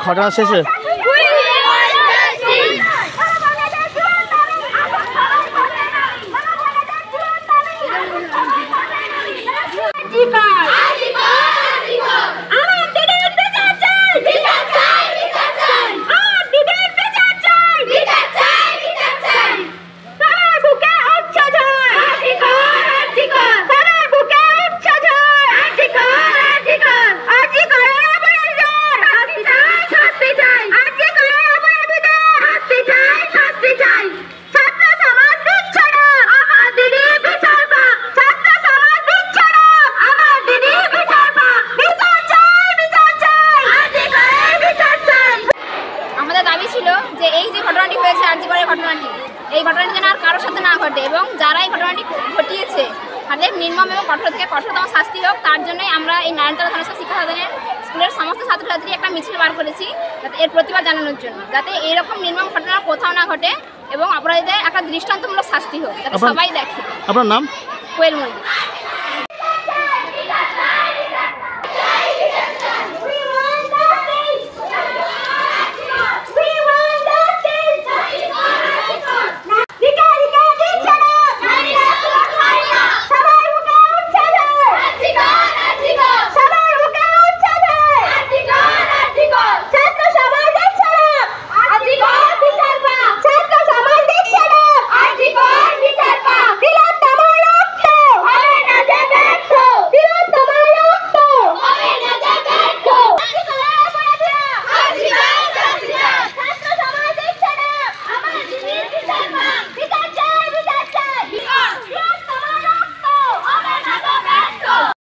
ঘটনা শেষে? এই ঘটনাটি যেন আর কারোর সাথে না ঘটে এবং যারা এই ঘটনাটি ঘটিয়েছে তাদের নির্মম এবং কঠোর থেকে কঠোরতম শাস্তি হোক, তার জন্যই আমরা এই নারায়ণতলা ধনেশ্বর শিক্ষা সদনের স্কুলের সমস্ত ছাত্রছাত্রী একটা মিছিল বার করেছি যাতে এর প্রতিবাদ জানানোর জন্য, যাতে এরকম নির্মম ঘটনা কোথাও না ঘটে এবং অপরাধীদের একটা দৃষ্টান্তমূলক শাস্তি হোক, যাতে সবাই দেখে। আপনার নাম? কোয়েল মল্লিক।